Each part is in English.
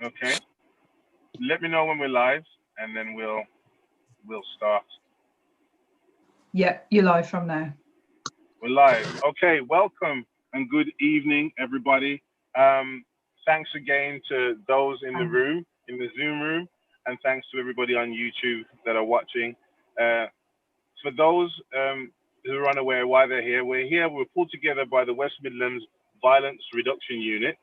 Okay. Let me know when we're live, and then we'll start. Yeah, you're live from now. We're live. Okay. Welcome and good evening, everybody. Thanks again to those in the room, in the Zoom room, and thanks to everybody on YouTube that are watching. For those who are unaware why they're here, we're pulled together by the West Midlands Violence Reduction Unit,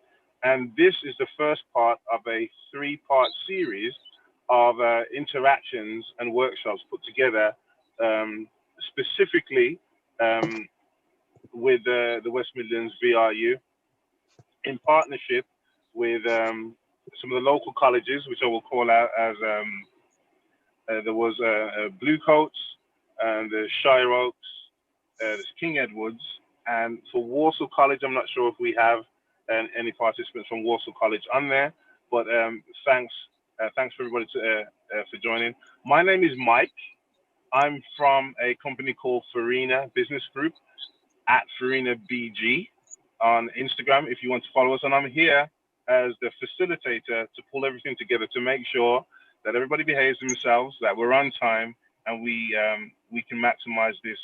and this is the first part of a three-part series of interactions and workshops put together specifically with the West Midlands VRU in partnership with some of the local colleges, which I will call out as there was Blue Coats, and the Shire Oaks, there's King Edwards, and for Walsall College, I'm not sure if we have any participants from Walsall College on there, but thanks for everybody for joining. My name is Mike. I'm from a company called Farina Business Group at Farina BG on Instagram if you want to follow us, and I'm here as the facilitator to pull everything together to make sure that everybody behaves themselves, that we're on time, and we can maximize this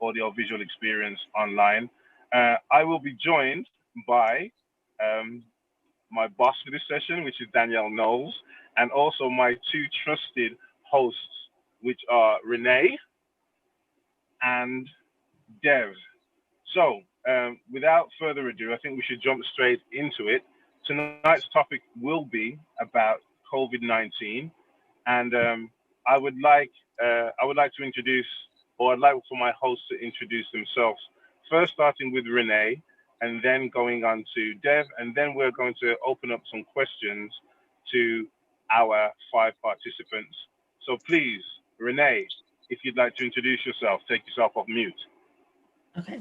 audio visual experience online. I will be joined by my boss for this session, which is Danielle Knowles, and also my two trusted hosts, which are Renee and Dev. So without further ado, I think we should jump straight into it. Tonight's topic will be about COVID-19, and I would like to introduce, or I'd like for my hosts to introduce themselves. First, starting with Renee, and then going on to Dev, and then we're going to open up some questions to our 5 participants. So please, Renee, if you'd like to introduce yourself, take yourself off mute. Okay.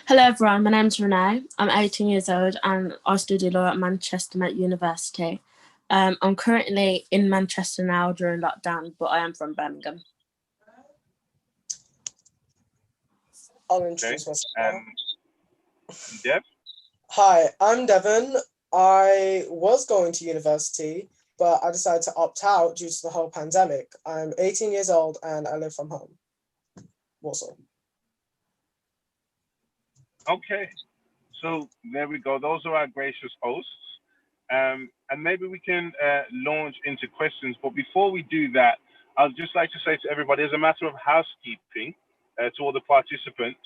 Hello everyone, my name's Renee. I'm 18 years old and I study law at Manchester Met University. I'm currently in Manchester now during lockdown, but I am from Birmingham. I'll introduce myself. Dev? Hi, I'm Devon. I was going to university, but I decided to opt out due to the whole pandemic. I'm 18 years old and I live from home. Walsall. Okay, so there we go. Those are our gracious hosts. And maybe we can launch into questions. But before we do that, I'd just like to say to everybody, as a matter of housekeeping, to all the participants,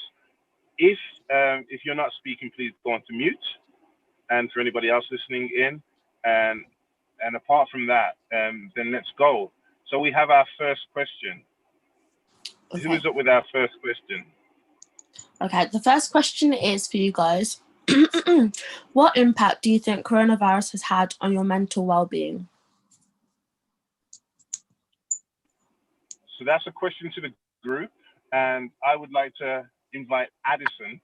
if you're not speaking, please go on to mute. And for anybody else listening in, and apart from that, then let's go. So we have our first question. Okay. Who is up with our first question? Okay, the first question is for you guys. What impact do you think coronavirus has had on your mental well-being? So that's a question to the group, and I would like to invite Addison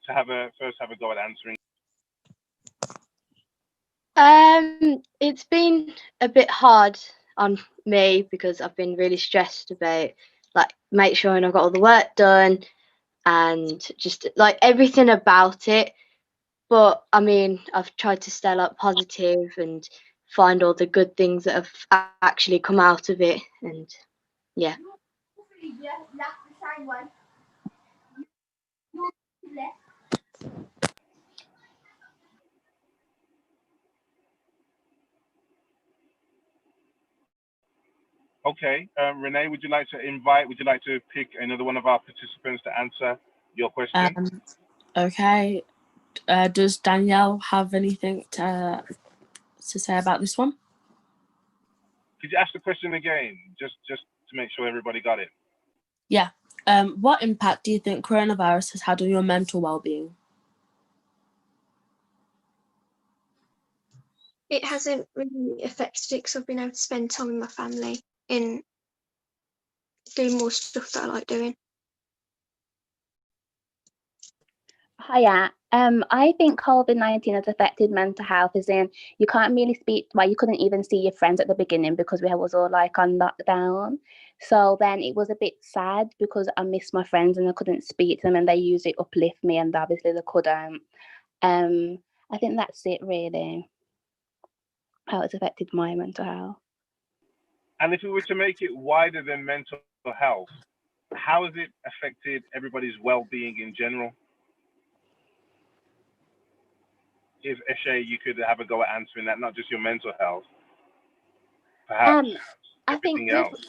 to first have a go at answering. It's been a bit hard on me because I've been really stressed about make sure I've got all the work done and just everything about it. But I mean, I've tried to stay positive and find all the good things that have actually come out of it, and yeah. Okay, Renee, would you like to pick another one of our participants to answer your question? Okay. Does Danielle have anything to say about this one? Could you ask the question again, just to make sure everybody got it? Yeah. What impact do you think coronavirus has had on your mental well-being? It hasn't really affected it because I've been able to spend time with my family in doing more stuff that I like doing. Hiya. I think COVID-19 has affected mental health, as in you can't really speak, you couldn't even see your friends at the beginning because we was all on lockdown. So then it was a bit sad because I missed my friends and I couldn't speak to them, and they usually uplift me, and obviously they couldn't. I think that's it really. how it's affected my mental health. And if we were to make it wider than mental health, how has it affected everybody's well-being in general? If Eshe, you could have a go at answering that, not just your mental health, perhaps I think everything else.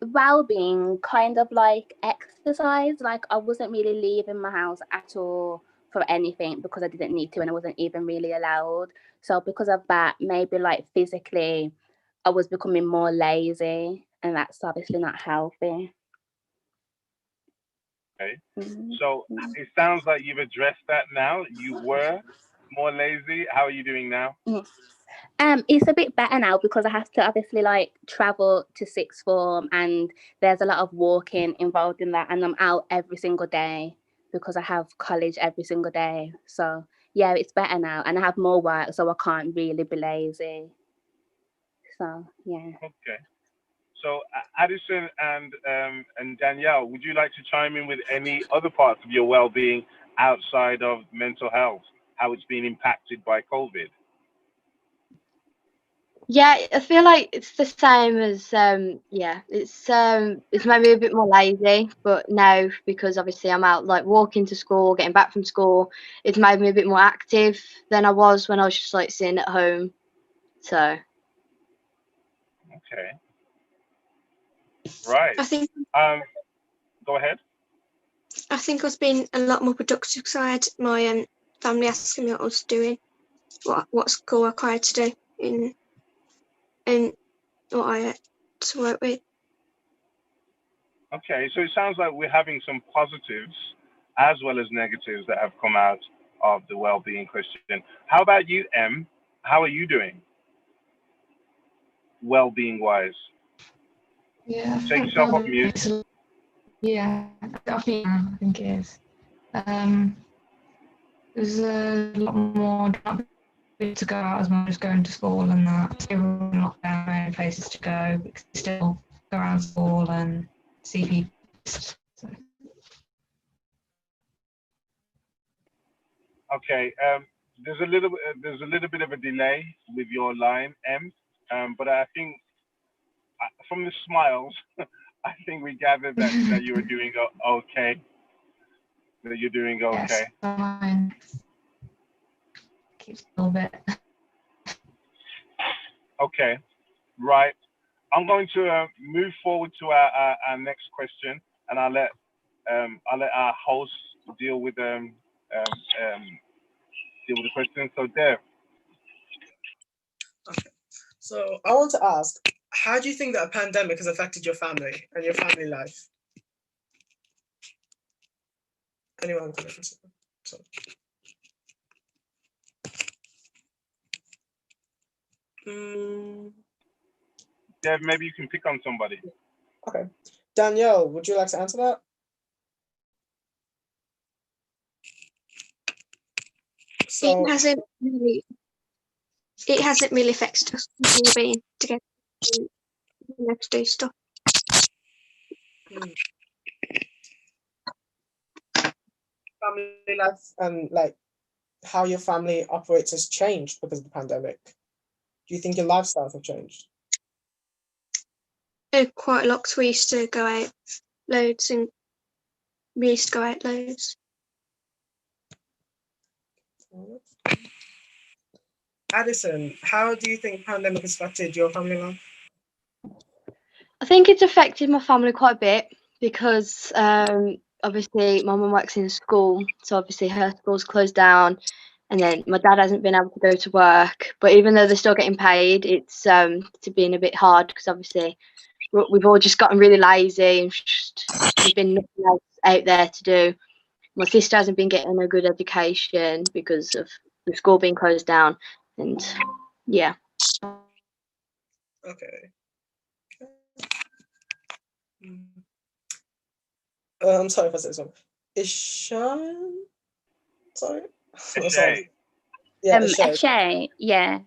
well-being, kind of like exercise. Like I wasn't really leaving my house at all for anything because I didn't need to, and I wasn't even really allowed. So because of that, maybe like physically, I was becoming more lazy, and that's obviously not healthy. Okay. So it sounds like you've addressed that now. You were more lazy. How are you doing now? It's a bit better now because I have to obviously like travel to sixth form, and there's a lot of walking involved in that, and I'm out every single day because I have college every single day. So yeah, it's better now, and I have more work, so I can't really be lazy. So yeah. Okay. So Addison and Danielle, would you like to chime in with any other parts of your well-being outside of mental health? How it's been impacted by COVID? Yeah, I feel like it's the same as it's made me a bit more lazy, but now because obviously I'm out like walking to school, getting back from school, it's made me a bit more active than I was when I was just like sitting at home. So Okay. Right. I think Go ahead. I think I was being a lot more productive because I had my family asking me what I was doing, what school I required to do and what I had to work with. Okay, so it sounds like we're having some positives as well as negatives that have come out of the well-being question. How about you, Em? How are you doing, well-being wise? Yeah. Take yourself off mute. Yeah, I think it is. There's a lot more to go out as much as going to school and that. Still not down many places to go, but still go around school and see people. So. Okay, there's a little bit of a delay with your line, Em, but I think from the smiles, I think we gathered that you were doing okay. That you're doing okay. Yes, fine. Keeps a little bit. Okay, right. I'm going to move forward to our next question, and I'll let our host deal with the question. So, Dev. Okay. So I want to ask, how do you think that a pandemic has affected your family and your family life? Anyone can answer. So. Dev, maybe you can pick on somebody. Okay. Danielle, would you like to answer that? So It hasn't really affected us. We've been together to do stuff. family life and like how your family operates has changed because of the pandemic. Do you think your lifestyles have changed? Quite a lot. We used to go out loads and we used to go out loads. Addison, how do you think pandemic has affected your family life? I think it's affected my family quite a bit because obviously my mum works in a school, so obviously her school's closed down, and then my dad hasn't been able to go to work. But even though they're still getting paid, it's been a bit hard because obviously we've all just gotten really lazy and there's been nothing else out there to do. My sister hasn't been getting a good education because of the school being closed down, and yeah. Okay. I'm sorry if I said something. Ishan? Sorry. Eshe. Yeah, Eshe, yeah.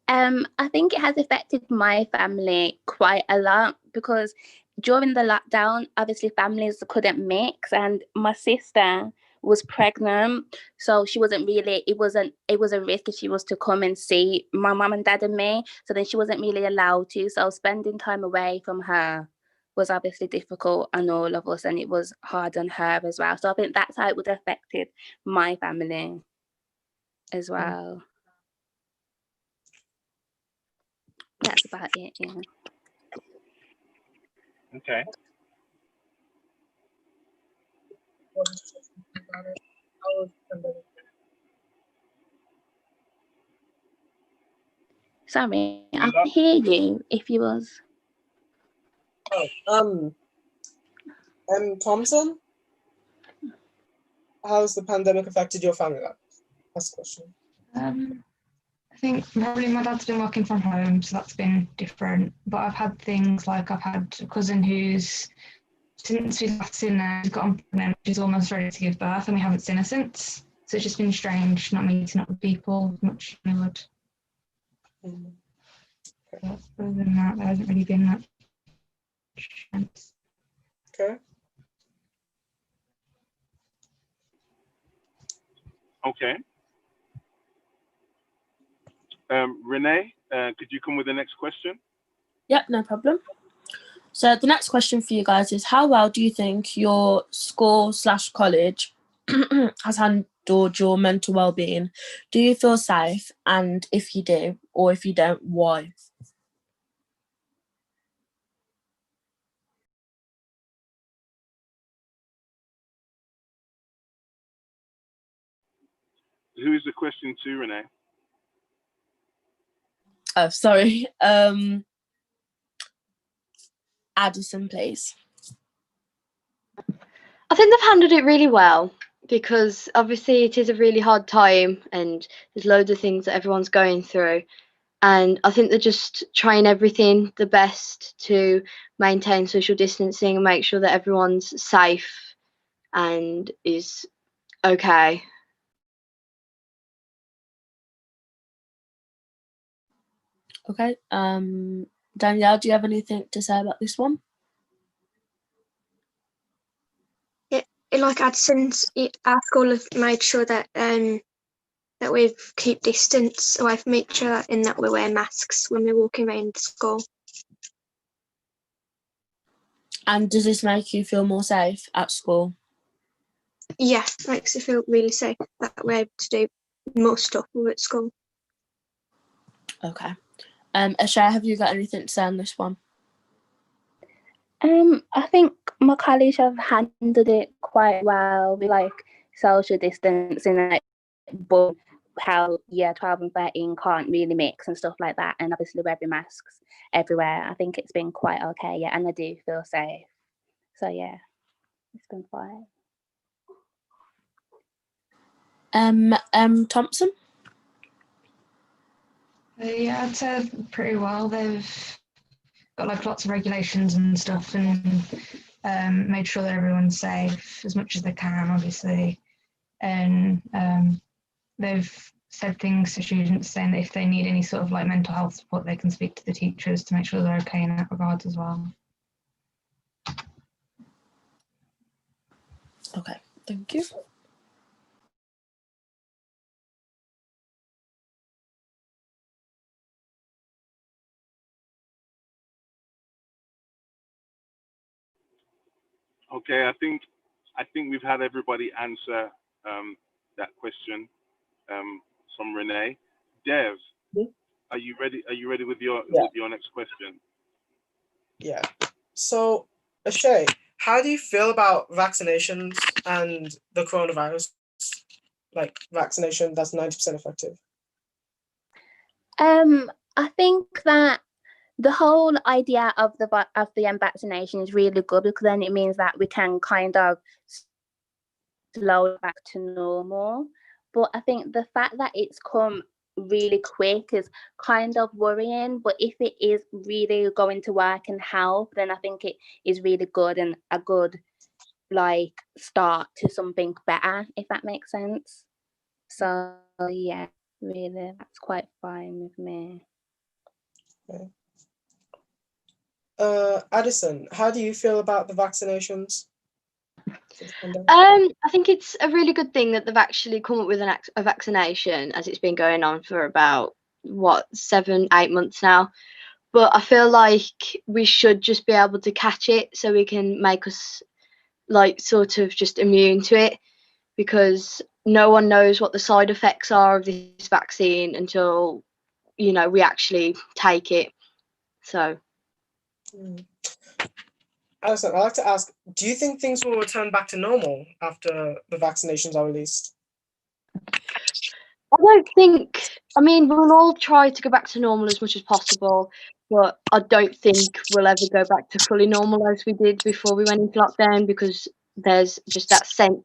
I think it has affected my family quite a lot because during the lockdown, obviously families couldn't mix, and my sister was pregnant, so she wasn't really, it was a risk if she was to come and see my mum and dad and me, so then she wasn't really allowed to, so spending time away from her was obviously difficult on all of us, and it was hard on her as well. So I think that's how it would have affected my family as well. That's about it, yeah. Okay. Sorry, I can hear you if you was. Thompson, how's the pandemic affected your family life? That's the question. I think probably my dad's been working from home, so that's been different. But I've had things like I've had a cousin who's, since we last seen her, she's gotten pregnant, she's almost ready to give birth, and we haven't seen her since. So it's just been strange not meeting up with people as much as I would. But other than that, there hasn't really been much chance. Okay. Okay. Renee, could you come with the next question? Yep, no problem. So the next question for you guys is, how well do you think your school/college has handled your mental well-being? Do you feel safe? And if you do, or if you don't, why? Who is the question to, Renee? Oh, sorry. Addison, please. I think they've handled it really well, because obviously it is a really hard time and there's loads of things that everyone's going through. And I think they're just trying everything the best to maintain social distancing and make sure that everyone's safe and is okay. Okay. Danielle, do you have anything to say about this one? Like Addison's, our school have made sure that that we keep distance, so I've made sure that we wear masks when we're walking around the school. And does this make you feel more safe at school? Yeah, makes you feel really safe that we're able to do more stuff at school. Okay. Ashay, have you got anything to say on this one? I think my college have handled it quite well with like social distancing, like, but how year 12 and 13 can't really mix and stuff like that, and obviously wearing masks everywhere. I think it's been quite okay, yeah, and I do feel safe. So yeah, it's been fine. Thompson? Yeah, I'd say pretty well. They've got like lots of regulations and stuff, and made sure that everyone's safe as much as they can, obviously. And they've said things to students saying that if they need any sort of like mental health support, they can speak to the teachers to make sure they're okay in that regard as well. Okay, thank you. Okay, I think we've had everybody answer that question from Renee. Dev, are you ready? Are you ready with your next question? Yeah. So, Ashay, how do you feel about vaccinations and the coronavirus? Like vaccination that's 90% effective. I think that the whole idea of the vaccination is really good, because then it means that we can kind of slow back to normal. But I think the fact that it's come really quick is kind of worrying. But if it is really going to work and help, then I think it is really good and a good like start to something better, if that makes sense. So yeah, really, that's quite fine with me. Okay. Addison, how do you feel about the vaccinations? I think it's a really good thing that they've actually come up with a vaccination, as it's been going on for about 7-8 months now. But I feel like we should just be able to catch it so we can make us like sort of just immune to it, because no one knows what the side effects are of this vaccine until we actually take it. So Alison, I'd like to ask, do you think things will return back to normal after the vaccinations are released? I don't think, I mean, we'll all try to go back to normal as much as possible, but I don't think we'll ever go back to fully normal as we did before we went into lockdown, because there's just that sense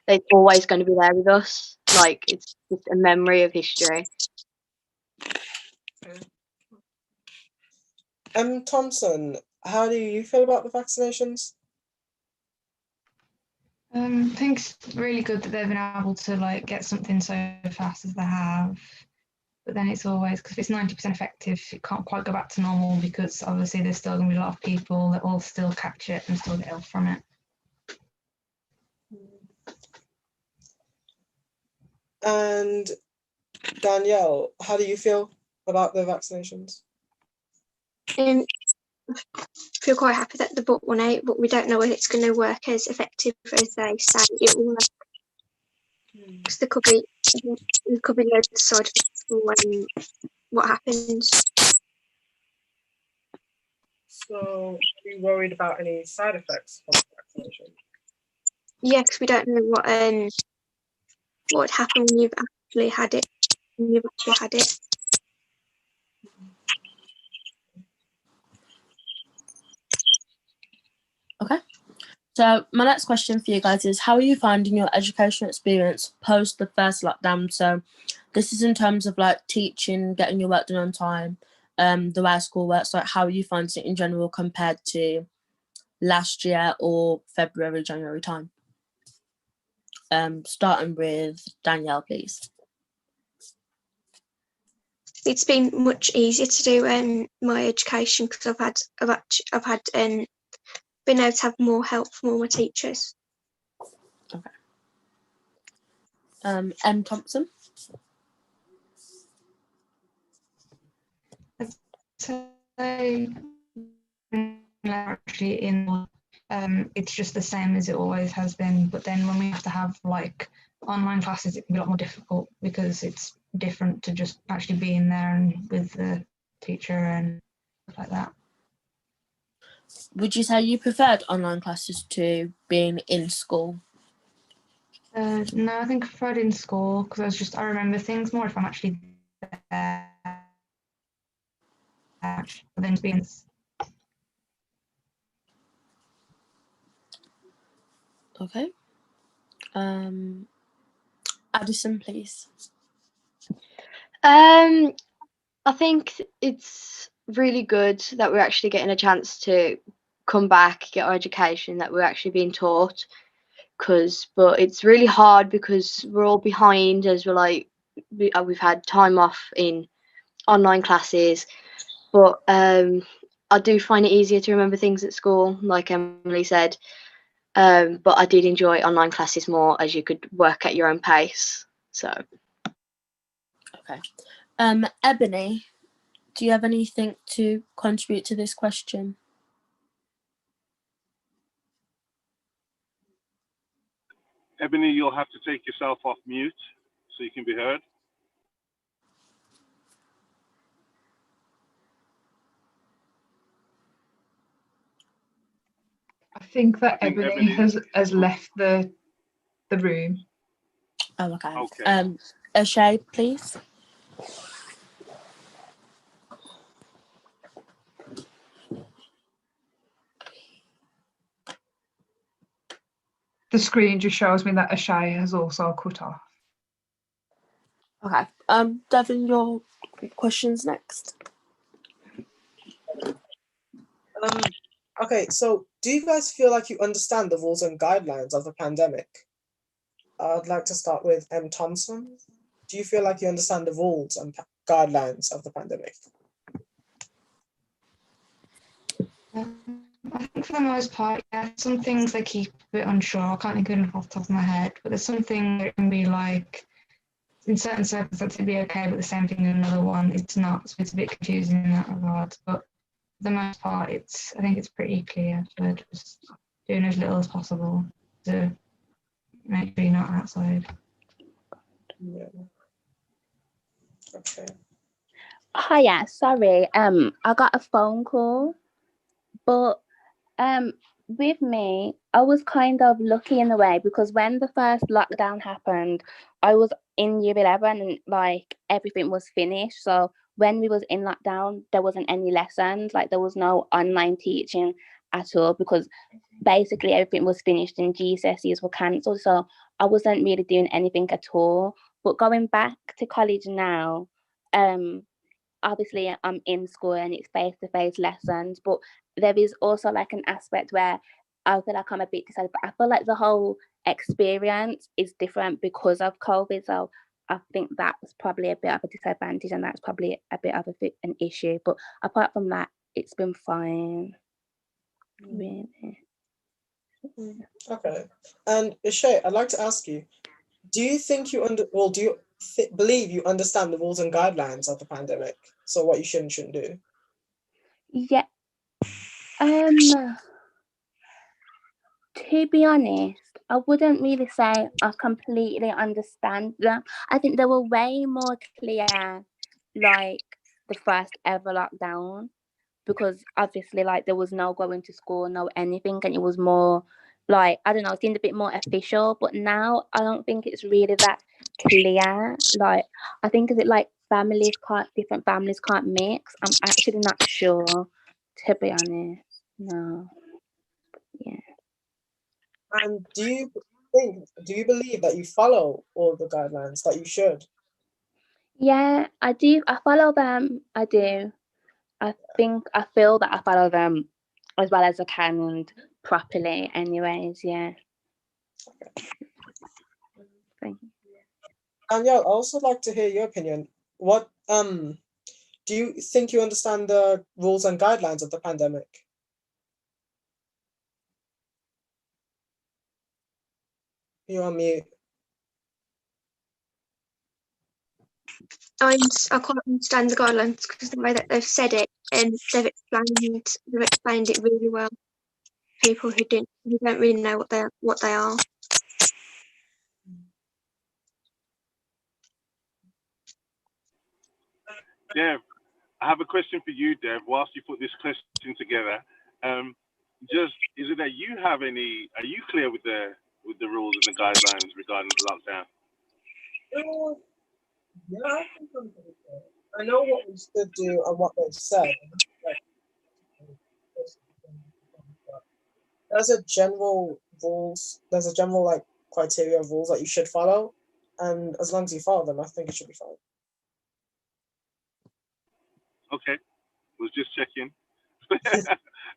that it's always going to be there with us. Like, it's just a memory of history. Thompson, how do you feel about the vaccinations? I think it's really good that they've been able to like get something so fast as they have. But then it's always, because if it's 90% effective, it can't quite go back to normal, because obviously there's still going to be a lot of people that will still catch it and still get ill from it. And Danielle, how do you feel about the vaccinations? I feel quite happy that they brought one out, but we don't know whether it's going to work as effective as they say it will. Because there could be loads of side effects for what happens. So, are you worried about any side effects from the vaccination? Yeah, because we don't know what would happen when you've actually had it. Okay. So my next question for you guys is, how are you finding your educational experience post the first lockdown? So this is in terms of like teaching, getting your work done on time, the way school works. Like, how are you finding it in general compared to last year or February, January time? Starting with Danielle, please. It's been much easier to do my education, because I've had been able to have more help from all my teachers. Okay. M. Thompson. So actually it's just the same as it always has been, but then when we have to have like online classes, it can be a lot more difficult, because it's different to just actually being there and with the teacher and stuff like that. Would you say you preferred online classes to being in school? No, I think I preferred in school, because I remember things more if I'm actually there than being. Okay. Addison, please. I think it's really good that we're actually getting a chance to come back, get our education that we're actually being taught. But it's really hard because we're all behind, as we've had time off in online classes. But I do find it easier to remember things at school, like Emily said. But I did enjoy online classes more, as you could work at your own pace. So. Okay. Ebony, do you have anything to contribute to this question? Ebony, you'll have to take yourself off mute so you can be heard. I think that I think Ebony has left the room. Oh, okay. Okay. Ashay, please. The screen just shows me that Ashay has also cut off. Okay. Devin, your question's next. Okay, so do you guys feel like you understand the rules and guidelines of the pandemic? I'd like to start with M. Thompson. Do you feel like you understand the rules and guidelines of the pandemic? I think for the most part, yeah, some things they keep a bit unsure. I can't think of it off the top of my head, but there's something that can be like, in certain circumstances it'd be okay, but the same thing in another one, it's not. So it's a bit confusing in that regard. But for the most part, I think it's pretty clear. So just doing as little as possible to make sure you're not outside. Yeah. Okay. Oh yeah, sorry. I got a phone call, but with me, I was kind of lucky in a way because when the first lockdown happened, I was in year 11 and like everything was finished. So when we was in lockdown, there wasn't any lessons, like there was no online teaching at all because basically everything was finished and GCSEs were cancelled. So I wasn't really doing anything at all. But going back to college now, obviously I'm in school and it's face-to-face lessons, but there is also like an aspect where I feel like I'm a bit disadvantaged. I feel like the whole experience is different because of COVID. So I think that's probably a bit of a disadvantage and that's probably a bit of an issue. But apart from that, it's been fine. Really. Okay. And Ishay, I'd like to ask you, do you think do you believe you understand the rules and guidelines of the pandemic? So what you should and shouldn't do? Yeah. To be honest, I wouldn't really say I completely understand them. I think they were way more clear, like the first ever lockdown, because obviously, like there was no going to school, no anything, and it was more like I don't know, it seemed a bit more official. But now I don't think it's really that clear. Like I think is it like different families can't mix. I'm actually not sure, to be honest. No, yeah. And do you believe that you follow all the guidelines that you should? Yeah, I do. I follow them. I do. I feel that I follow them as well as I can and properly anyways, yeah. Thank you. Danielle, I'd also like to hear your opinion. What do you think you understand the rules and guidelines of the pandemic? You're on mute. I can't understand the guidelines because the way that they've said it and they've explained it really well. People who don't really know what they are. Dev, I have a question for you, Dev. Whilst you put this question together, is it that are you clear with the rules and the guidelines regarding the lockdown? Yeah, I think I'm pretty clear. I know what we should do and what they've said. There's a general like criteria of rules that you should follow, and as long as you follow them, I think it should be fine. Okay, was just checking.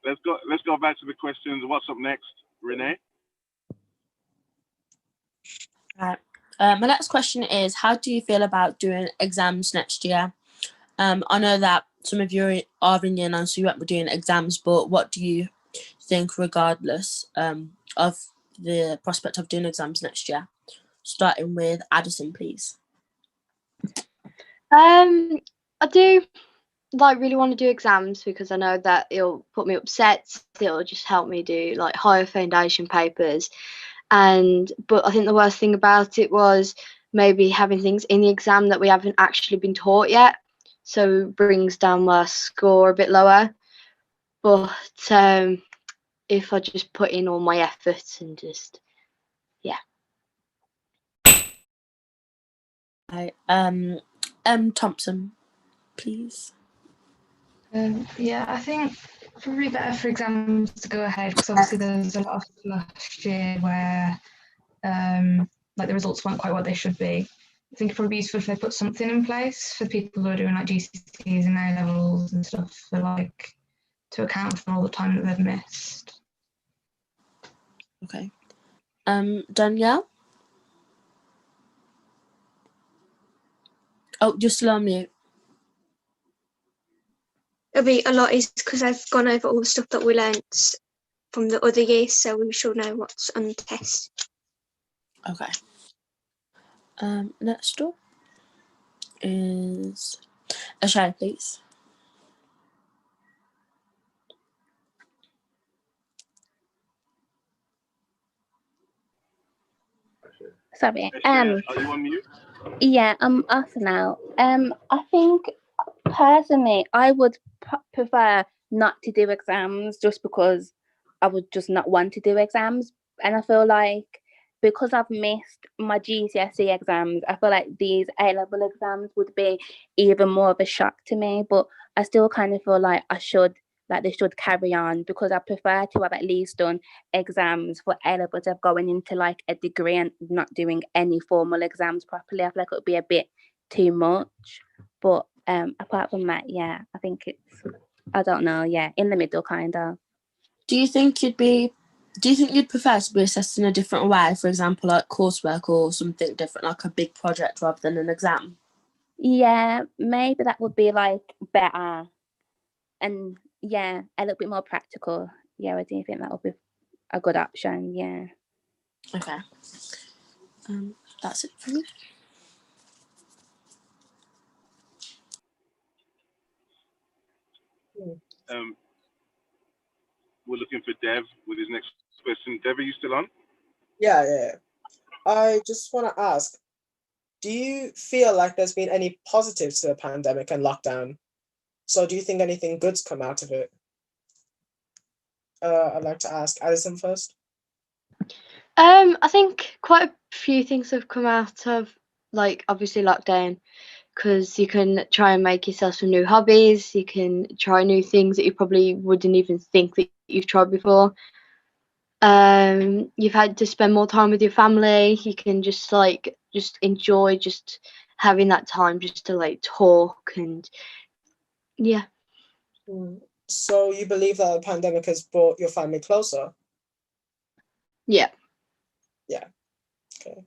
Let's go back to the questions. What's up next, Renee? Right. My next question is, how do you feel about doing exams next year? I know that some of you are in year 9, so you won't be doing exams, but what do you think regardless of the prospect of doing exams next year? Starting with Addison, please. I do like really want to do exams because I know that it'll put me upset. It'll just help me do like higher foundation papers. But I think the worst thing about it was maybe having things in the exam that we haven't actually been taught yet, so brings down my score a bit lower. But if I just put in all my efforts and just Right. Thompson, please. Yeah, I think probably better for exams to go ahead because obviously there's a lot of last year where like the results weren't quite what they should be. I think it'd probably be useful if they put something in place for people who are doing like GCSEs and A levels and stuff for like to account for all the time that they've missed. Okay. Danielle? Oh, just still on mute. it'll be a lot easier because I've gone over all the stuff that we learnt from the other years, so we should know what's on the test. Okay. Next up is Ashay, please. Sorry. Are you on mute? Yeah, I'm off now. I think personally, I would prefer not to do exams just because I would just not want to do exams, and I feel like because I've missed my GCSE exams, I feel like these A-level exams would be even more of a shock to me. But I still kind of feel like they should carry on because I prefer to have at least done exams for A-levels of going into like a degree and not doing any formal exams properly. I feel like it would be a bit too much. But apart from that, yeah, I think it's, I don't know, yeah, in the middle kind of. Do you think you'd prefer to be assessed in a different way, for example, like coursework or something different, like a big project rather than an exam? Yeah, maybe that would be like better. And yeah, a little bit more practical. Yeah, I do think that would be a good option. Yeah. Okay. That's it for me. We're looking for Dev with his next question. Dev, are you still on? Yeah. I just want to ask, do you feel like there's been any positives to the pandemic and lockdown? So do you think anything good's come out of it? I'd like to ask Addison first. I think quite a few things have come out of, like, obviously lockdown, because you can try and make yourself some new hobbies. You can try new things that you probably wouldn't even think that you've tried before. You've had to spend more time with your family. You can just enjoy just having that time just to like talk and yeah. So you believe that the pandemic has brought your family closer? Yeah. Okay.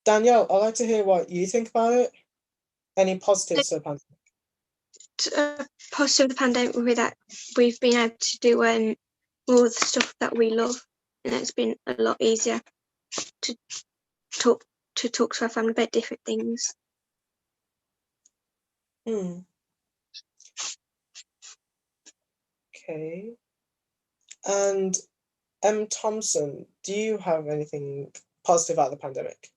Danielle, I'd like to hear what you think about it. Any positives to the pandemic? Positive of the pandemic would be that we've been able to do all the stuff that we love, and it's been a lot easier to talk to our family about different things. Okay. And M. Thompson, do you have anything positive about the pandemic?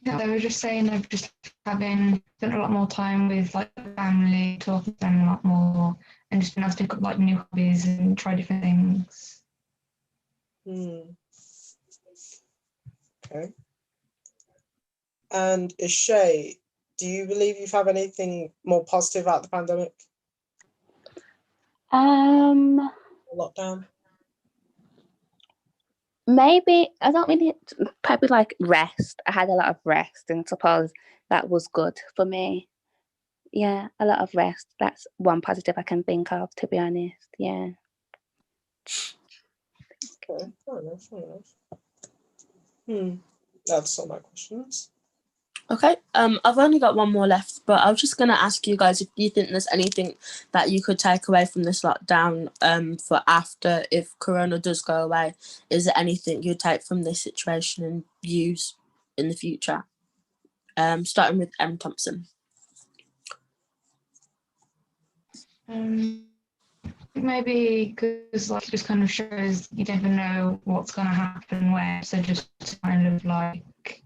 Yeah, they were just saying they've just spent a lot more time with like family, talking to them a lot more, and just been able to pick up like new hobbies and try different things. Okay. And Ishay, do you believe you've had anything more positive about the pandemic? Lockdown? Maybe I don't really, probably like rest. I had a lot of rest, and suppose that was good for me. Yeah, a lot of rest. That's one positive I can think of, to be honest. Yeah. Okay, fair enough. That's all my questions. Okay, I've only got one more left, but I was just going to ask you guys if you think there's anything that you could take away from this lockdown for after, if Corona does go away. Is there anything you'd take from this situation and use in the future? Starting with M. Thompson. Maybe because like it just kind of shows you never know what's going to happen where, so just kind of like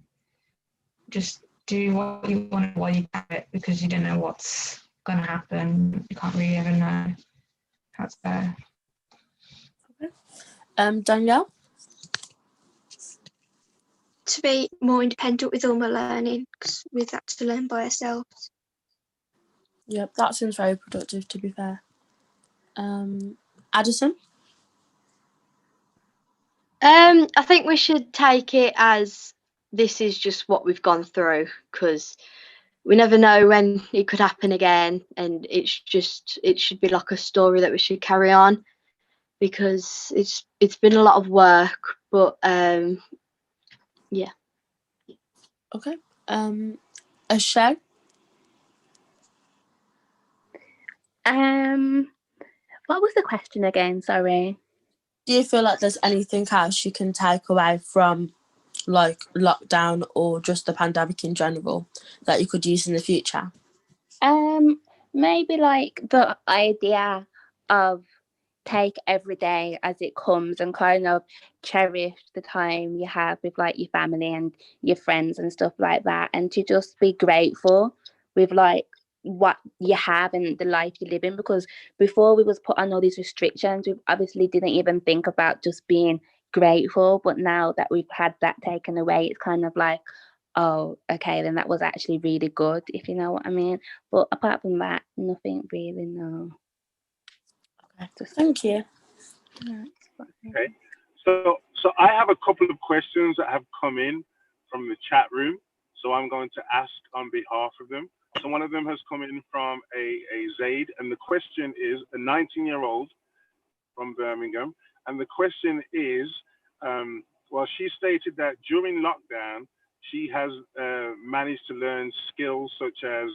just do what you want while you have it, because you don't know what's going to happen. You can't really ever know how it's there. Danielle? To be more independent with all my learning, because we've had to learn by ourselves. Yep, that seems very productive, to be fair. Addison? I think we should take it as this is just what we've gone through, because we never know when it could happen again, and it should be like a story that we should carry on, because it's been a lot of work, but yeah. Okay. Ashay? What was the question again? Sorry. Do you feel like there's anything else you can take away from like lockdown or just the pandemic in general that you could use in the future? Maybe like the idea of take every day as it comes and kind of cherish the time you have with like your family and your friends and stuff like that, and to just be grateful with like what you have and the life you live in, because before we was put on all these restrictions, we obviously didn't even think about just being grateful, but now that we've had that taken away, it's kind of like, oh, okay, then that was actually really good, if you know what I mean. But apart from that, nothing really, no. Okay. Thank you. Okay. So I have a couple of questions that have come in from the chat room. So I'm going to ask on behalf of them. So one of them has come in from a Zaid, and the question is a 19-year-old from Birmingham. And the question is, well, she stated that during lockdown, she has managed to learn skills such as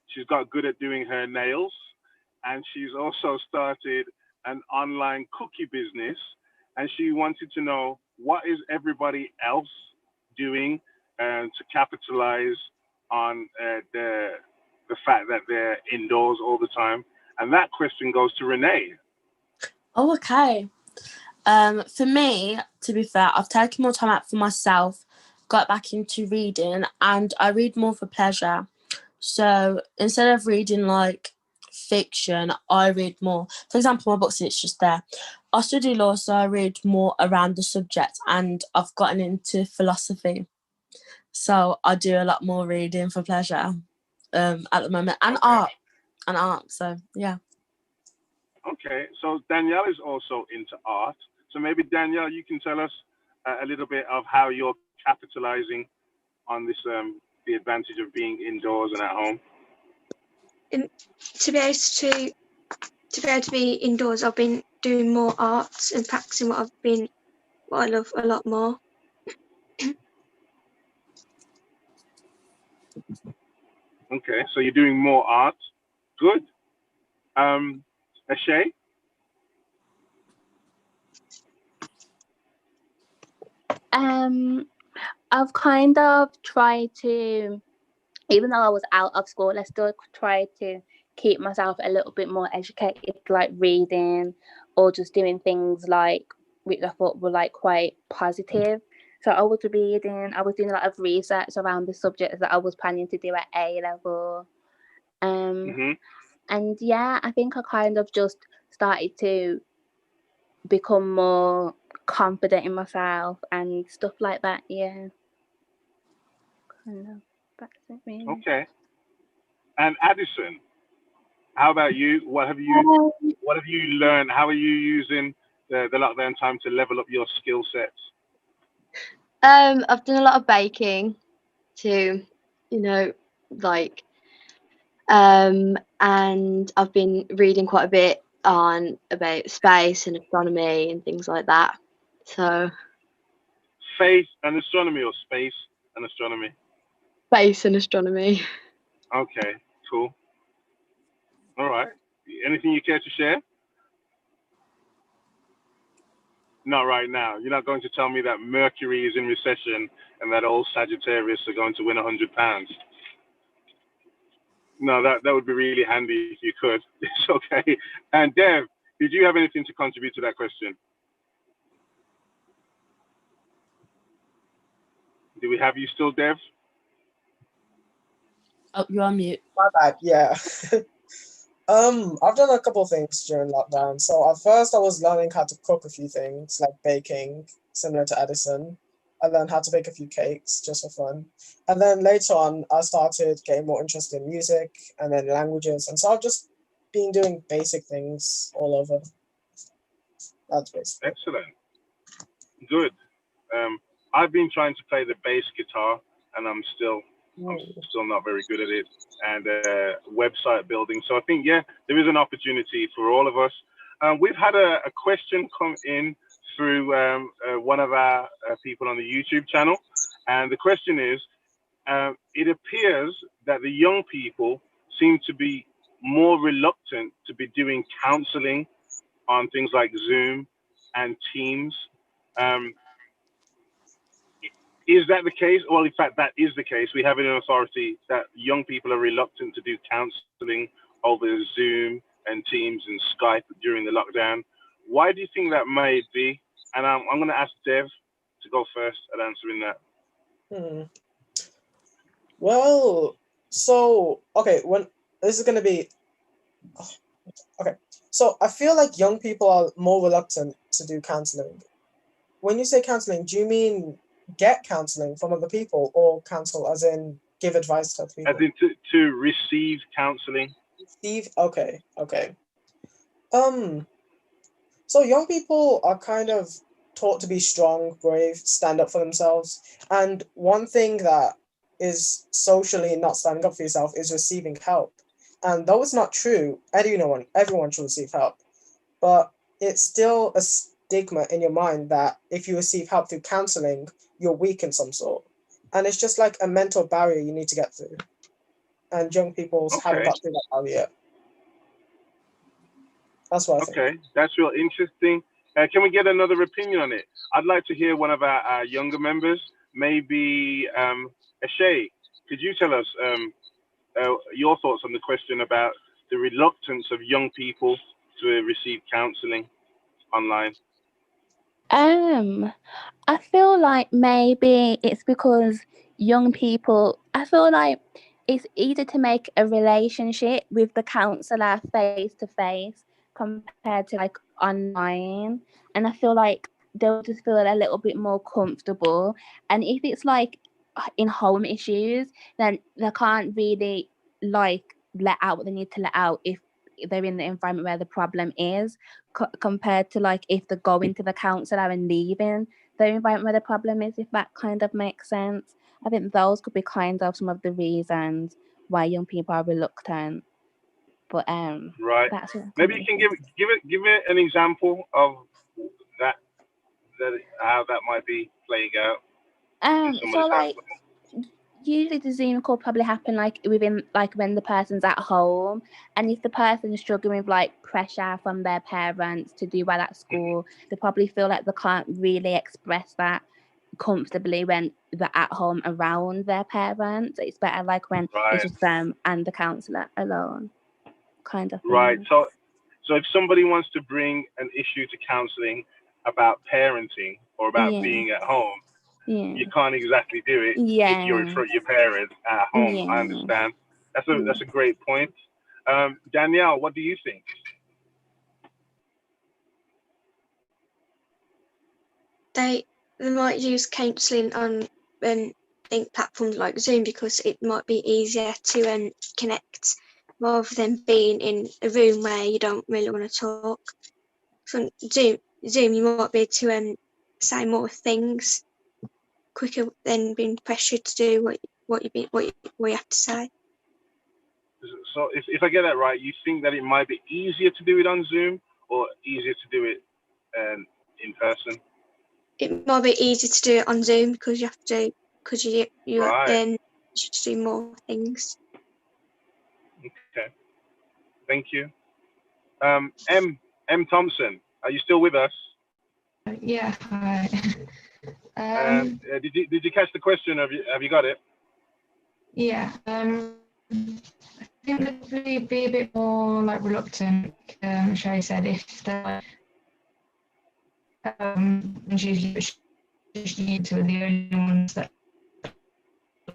she's got good at doing her nails, and she's also started an online cookie business. And she wanted to know, what is everybody else doing to capitalize on the fact that they're indoors all the time? And that question goes to Renee. Oh, okay. For me, to be fair, I've taken more time out for myself, got back into reading, and I read more for pleasure. So instead of reading like fiction, I read more. For example, my books, it's just there. I study law, so I read more around the subject, and I've gotten into philosophy. So I do a lot more reading for pleasure at the moment, and art. So yeah. Okay, so Danielle is also into art. So maybe Danielle, you can tell us a little bit of how you're capitalizing on this, the advantage of being indoors and at home. To be able to be indoors, I've been doing more arts and practicing what I love a lot more. Okay, so you're doing more art. Good. Ashay? I've kind of tried to, even though I was out of school, I still tried to keep myself a little bit more educated, like reading or just doing things like which I thought were like quite positive. So I was reading, I was doing a lot of research around the subjects that I was planning to do at A level. And yeah, I think I kind of just started to become more confident in myself and stuff like that. Yeah, kind of. That's it, really. Okay. And Addison, how about you? What have you learned? How are you using the lockdown time to level up your skill sets? I've done a lot of baking to, like, and I've been reading quite a bit about space and astronomy and things like that. So Space and astronomy, or space and astronomy? Space and astronomy. Okay, cool. All right. Anything you care to share? Not right now. You're not going to tell me that Mercury is in recession and that all Sagittarius are going to win £100. No, that would be really handy if you could. It's okay. And Dev, did you have anything to contribute to that question? Do we have you still, Dev? Oh, you're on mute. My bad, yeah. I've done a couple of things during lockdown. So at first I was learning how to cook a few things, like baking, similar to Addison. I learned how to bake a few cakes just for fun. And then later on, I started getting more interested in music and then languages. And so I've just been doing basic things all over. That's basically. Excellent. Good. I've been trying to play the bass guitar, and I'm still not very good at it, and website building. So I think, yeah, there is an opportunity for all of us. We've had a question come in through one of our people on the YouTube channel, and the question is, it appears that the young people seem to be more reluctant to be doing counseling on things like Zoom and Teams. Is that the case? Well, in fact, that is the case. We have it in authority that young people are reluctant to do counseling over Zoom and Teams and Skype during the lockdown. Why do you think that may be? And I'm going to ask Dev to go first at answering that. Well, so, okay, when this is going to be, okay. So I feel like young people are more reluctant to do counseling. When you say counseling, do you mean get counseling from other people, or counsel as in give advice to other people? As in to receive counseling. Receive? Okay. So young people are kind of taught to be strong, brave, stand up for themselves. And one thing that is socially not standing up for yourself is receiving help. And though it's not true, everyone should receive help. But it's still a stigma in your mind that if you receive help through counseling, you're weak in some sort. And it's just like a mental barrier you need to get through. And young people haven't got through that barrier yet. That's what I think. Okay, that's real interesting. Can we get another opinion on it? I'd like to hear one of our younger members, maybe Ashay. Could you tell us your thoughts on the question about the reluctance of young people to receive counseling online? I feel like maybe it's because young people, I feel like it's easier to make a relationship with the counsellor face to face compared to like online. And I feel like they'll just feel a little bit more comfortable. And if it's like in home issues, then they can't really like let out what they need to let out if they're in the environment where the problem is, compared to like if they go into the counsellor and leaving the environment where the problem is, if that kind of makes sense. I think those could be kind of some of the reasons why young people are reluctant. But right. That's maybe you can give it an example of that how that might be playing out. So like usually the Zoom call probably happen like within like when the person's at home, and if the person's struggling with like pressure from their parents to do well at school, they probably feel like they can't really express that comfortably when they're at home around their parents. It's better like when it's just them and the counsellor alone, kind of thing. Right. So if somebody wants to bring an issue to counselling about parenting or about being at home, you can't exactly do it if you're in front of your parents at home. I understand. That's a great point. Danielle, what do you think? They might use counselling on platforms like Zoom because it might be easier to connect rather than being in a room where you don't really want to talk. So Zoom you might be able to say more things quicker than being pressured to do what you have to say. So if I get that right, you think that it might be easier to do it on Zoom or easier to do it in person? It might be easier to do it on Zoom because you should do more things. Okay, thank you. M. Thompson, are you still with us? Yeah. Hi. Did you catch the question? Have you got it? Yeah. I think they'd probably be a bit more like reluctant. Sherry said if they're usually to the only ones that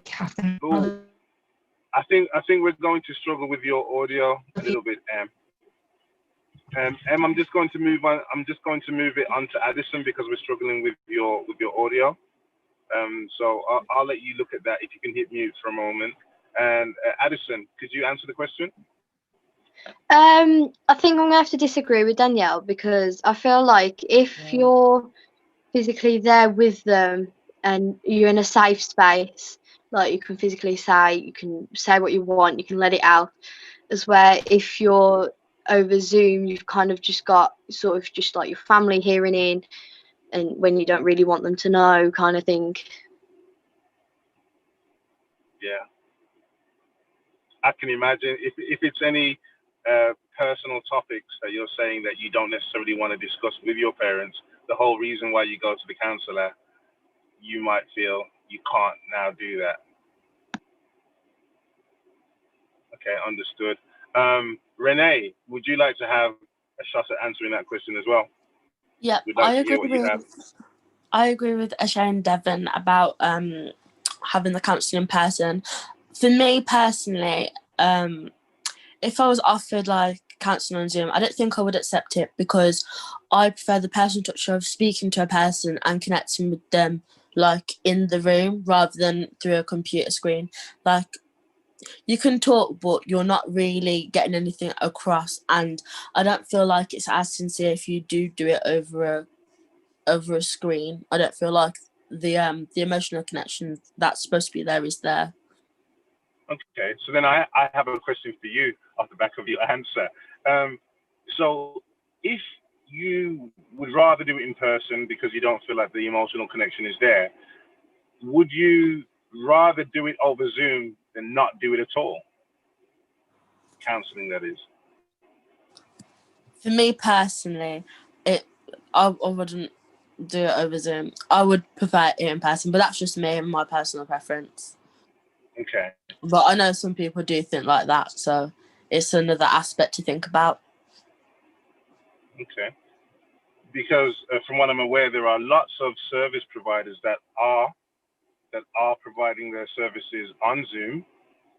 have to. Ooh. I think we're going to struggle with your audio a little bit, Em. Em, I'm just going to move on. I'm just going to move it on to Addison because we're struggling with your audio. So I'll let you look at that if you can hit mute for a moment. And Addison, could you answer the question? I think I'm gonna have to disagree with Danielle because I feel like if you're physically there with them and you're in a safe space, like you can physically you can say what you want, you can let it out. As where if you're over Zoom, you've kind of just got sort of just like your family hearing in, and when you don't really want them to know, kind of thing. Yeah, I can imagine if it's any personal topics that you're saying that you don't necessarily want to discuss with your parents, the whole reason why you go to the counselor, you might feel you can't now do that. Okay, understood. Renee, would you like to have a shot at answering that question as well? Yeah, We'd like to hear what you have. I agree with Ashay and Devon about having the counselling in person. For me personally, if I was offered like counselling on Zoom, I don't think I would accept it because I prefer the personal touch of speaking to a person and connecting with them like in the room rather than through a computer screen. Like, you can talk, but you're not really getting anything across, and I don't feel like it's as sincere if you do it over a screen. I don't feel like the emotional connection that's supposed to be there is there. Okay, so then I have a question for you off the back of your answer. So if you would rather do it in person because you don't feel like the emotional connection is there, would you rather do it over Zoom than not do it at all? Counselling, that is. For me personally, I wouldn't do it over Zoom. I would prefer it in person, but that's just me and my personal preference. Okay. But I know some people do think like that, so it's another aspect to think about. Okay. Because from what I'm aware, there are lots of service providers that are providing their services on Zoom,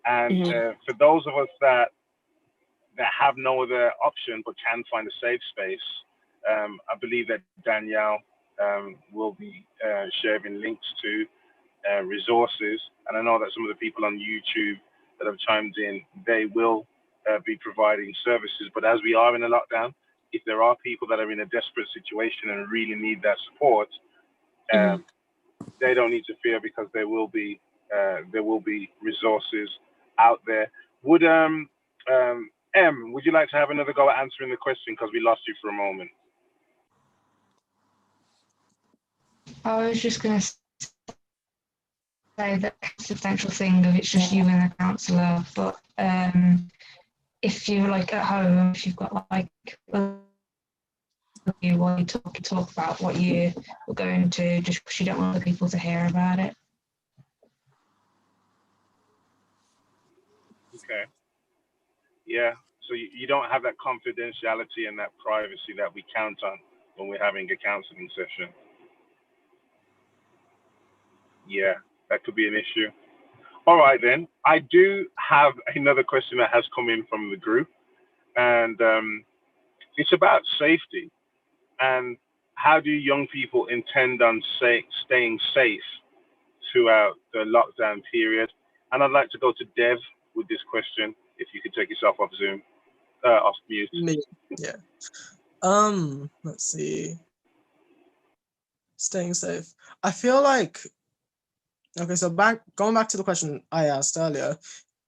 and for those of us that have no other option but can find a safe space, I believe that Danielle will be sharing links to resources, and I know that some of the people on YouTube that have chimed in, they will be providing services. But as we are in a lockdown, if there are people that are in a desperate situation and really need that support, they don't need to fear because there will be resources out there. Would would you like to have another go at answering the question because we lost you for a moment? I was just going to say that it's a potential thing of it's just you and the counsellor, but if you're like at home, if you've got like you while you talk about what you were going to, just because you don't want other people to hear about it. Okay. Yeah. So you don't have that confidentiality and that privacy that we count on when we're having a counselling session. Yeah, that could be an issue. All right, then. I do have another question that has come in from the group, and it's about safety. And how do young people intend on staying safe throughout the lockdown period? And I'd like to go to Dev with this question, if you could take yourself off Zoom, off mute. Yeah. Let's see. Staying safe. I feel like, okay, so going back to the question I asked earlier,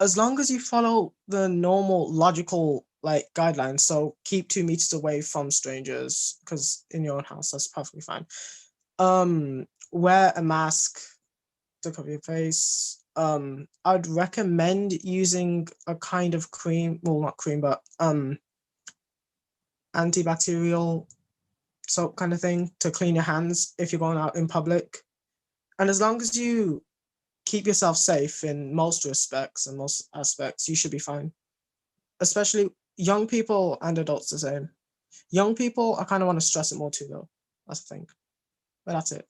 as long as you follow the normal logical like guidelines, so keep 2 meters away from strangers, because in your own house, that's perfectly fine. Wear a mask to cover your face. I'd recommend using a kind of cream, well, not cream, but antibacterial soap kind of thing to clean your hands if you're going out in public. And as long as you keep yourself safe in most respects and most aspects, you should be fine. Especially young people and adults the same. Young people, I kind of want to stress it more too, though. That's the thing. But that's it.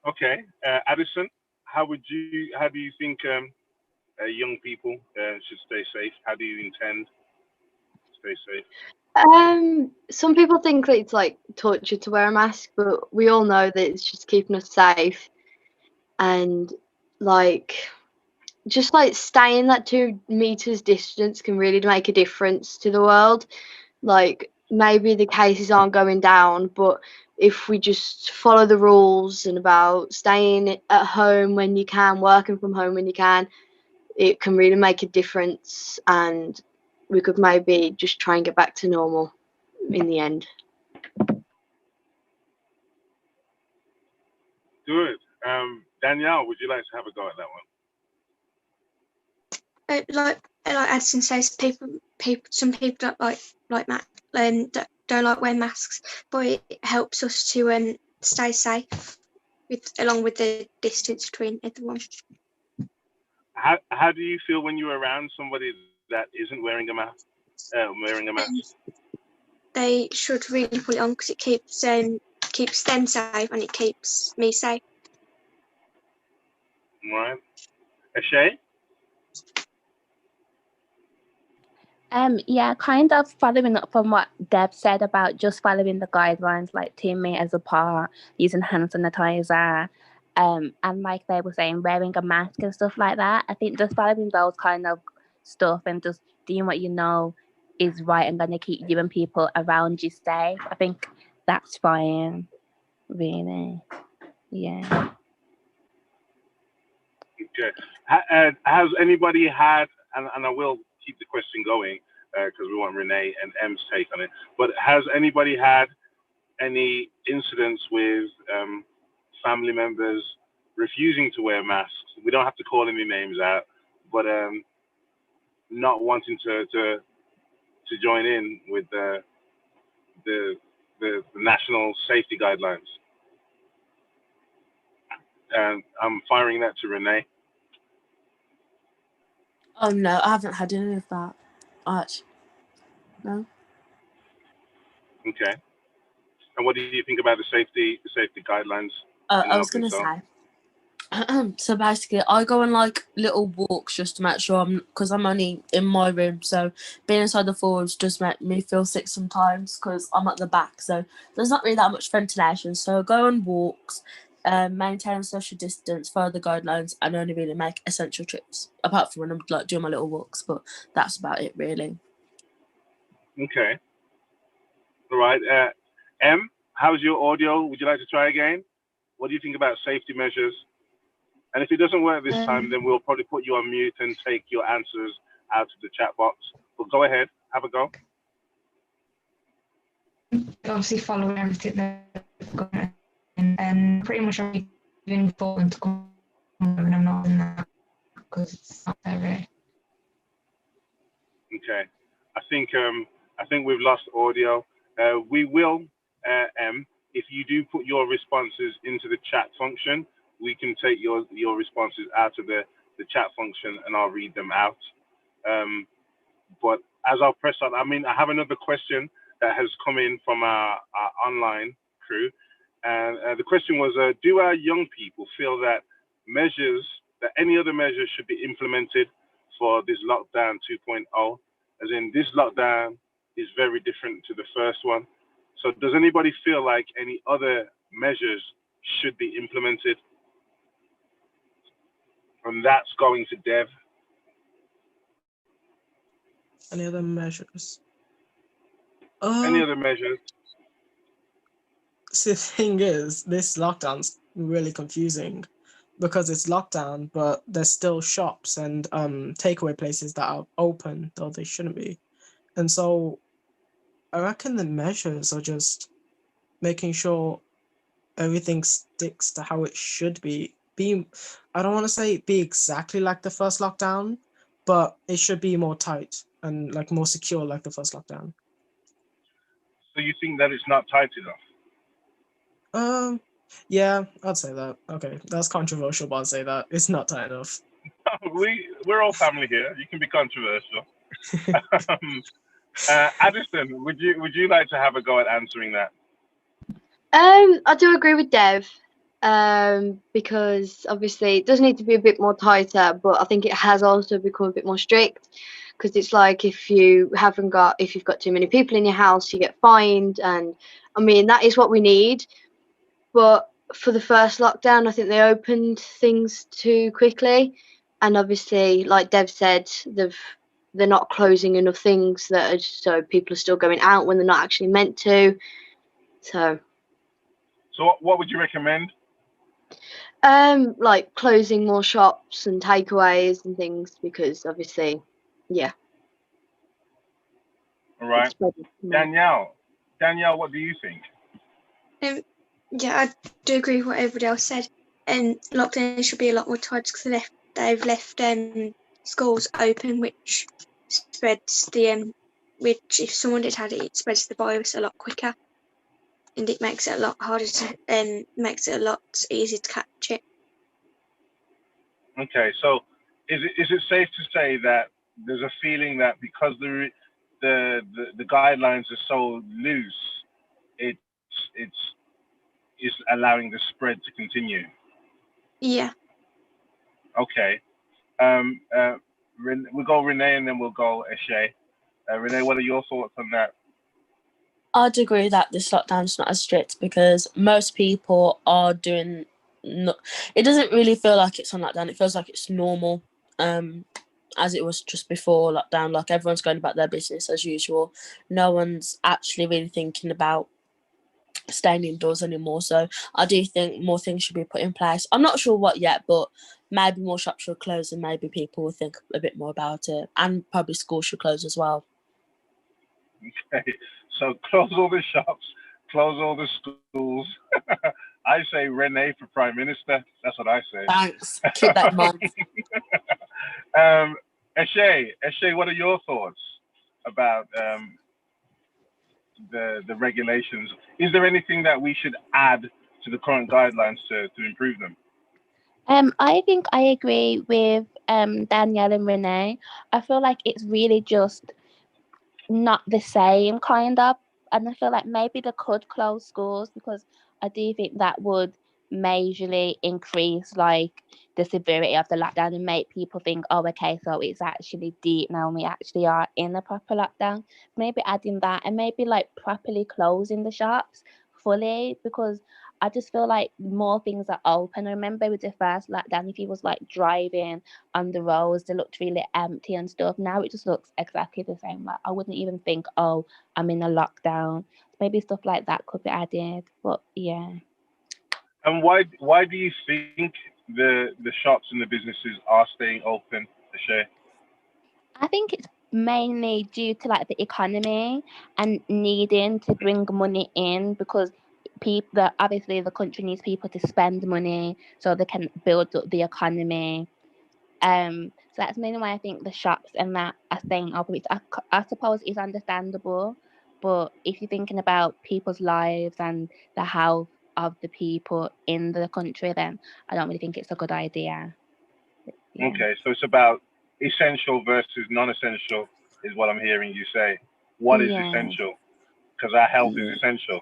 Okay, Addison, how do you think young people should stay safe? How do you intend to stay safe? Some people think that it's like torture to wear a mask, but we all know that it's just keeping us safe, and like just like staying that 2 meters distance can really make a difference to the world. Like maybe the cases aren't going down, but if we just follow the rules and about staying at home when you can, working from home when you can, it can really make a difference, and we could maybe just try and get back to normal in the end. Good. Danielle, would you like to have a go at that one? like Addison says, some people don't like don't like wearing masks, but it helps us to stay safe along with the distance between everyone. How do you feel when you're around somebody that isn't wearing a mask? They should really put it on because it keeps them safe and it keeps me safe. Right. Ashay? Yeah, kind of following up from what Deb said about just following the guidelines, like 2 meters apart, using hand sanitizer, and like they were saying, wearing a mask and stuff like that. I think just following those kind of stuff and just doing what you know is right and going to keep you and people around you safe. I think that's fine, really. Yeah. Okay. Has anybody had, and I will keep the question going because we want Renee and M's take on it, but has anybody had any incidents with family members refusing to wear masks? We don't have to call any names out, but not wanting to join in with the national safety guidelines. And I'm firing that to Renee. Oh no, I haven't had any of that. No. Okay. And what do you think about the safety guidelines? I was gonna say. So basically, I go on like little walks just to make sure because I'm only in my room. So being inside the floors just make me feel sick sometimes because I'm at the back. So there's not really that much ventilation. So I go on walks, maintain social distance, follow the guidelines, and only really make essential trips. Apart from when I'm like doing my little walks, but that's about it really. Okay. All right. M, how's your audio? Would you like to try again? What do you think about safety measures? And if it doesn't work this time, then we'll probably put you on mute and take your answers out of the chat box. But go ahead, have a go. Obviously, following everything that's going on, and pretty much I'm doing important to come and I'm not in that because it's not there really. Okay. I think we've lost audio. We will, M, if you do put your responses into the chat function, we can take your responses out of the chat function and I'll read them out. But as I'll press on, I have another question that has come in from our online crew. And the question was, do our young people feel that any other measures should be implemented for this lockdown 2.0? As in, this lockdown is very different to the first one. So does anybody feel like any other measures should be implemented? And that's going to Dev. Any other measures? Any other measures? See, the thing is, this lockdown's really confusing because it's lockdown, but there's still shops and takeaway places that are open, though they shouldn't be. And so I reckon the measures are just making sure everything sticks to how it should be. I don't want to say be exactly like the first lockdown, but it should be more tight and like more secure like the first lockdown. So you think that it's not tight enough? Yeah, I'd say that. Okay, that's controversial, but I'd say that it's not tight enough. We're all family here. You can be controversial. Addison, would you like to have a go at answering that? I do agree with Dev, because obviously it does need to be a bit more tighter, but I think it has also become a bit more strict because it's like if you've got too many people in your house, you get fined, and I mean that is what we need. But for the first lockdown, I think they opened things too quickly, and obviously, like Dev said, they're not closing enough things so people are still going out when they're not actually meant to. So what would you recommend? Like closing more shops and takeaways and things because obviously, yeah. All right. Danielle, what do you think? Yeah, I do agree with what everybody else said. And lockdown should be a lot more tight because they've left schools open, which spreads the which if someone did had it, it spreads the virus a lot quicker, and it makes it a lot harder to makes it a lot easier to catch it. Okay, so is it safe to say that there's a feeling that because the guidelines are so loose, it's allowing the spread to continue? Yeah. Okay. We'll go Renee and then we'll go Eshe. Renee, what are your thoughts on that? I'd agree that this lockdown's not as strict because most people are doing. It doesn't really feel like it's on lockdown. It feels like it's normal, as it was just before lockdown. Like everyone's going about their business as usual. No one's actually really thinking about staying indoors anymore. So I do think more things should be put in place. I'm not sure what yet, but maybe more shops should close and maybe people will think a bit more about it. And probably schools should close as well. Okay, so close all the shops, close all the schools. I say Renee for Prime Minister. That's what I say. Thanks. Keep that in mind. Eshe, what are your thoughts about the regulations? Is there anything that we should add to the current guidelines to improve them? I think I agree with Danielle and Renee. I feel like it's really just not the same kind of, and I feel like maybe they could close schools because I do think that would majorly increase like the severity of the lockdown and make people think, oh, okay, so it's actually deep now and we actually are in a proper lockdown. Maybe adding that and maybe like properly closing the shops fully, because I just feel like more things are open. I remember with the first lockdown, if you was like driving on the roads, they looked really empty and stuff. Now it just looks exactly the same. Like I wouldn't even think, oh, I'm in a lockdown. Maybe stuff like that could be added. But yeah. And why do you think the shops and the businesses are staying open, Eshe? I think it's mainly due to like the economy and needing to bring money in, because obviously the country needs people to spend money so they can build up the economy. So that's mainly why I think the shops and that are staying open, which I suppose is understandable. But if you're thinking about people's lives and the health of the people in the country, then I don't really think it's a good idea. Yeah. Okay, so it's about essential versus non-essential is what I'm hearing you say. What is essential? Because our health is essential.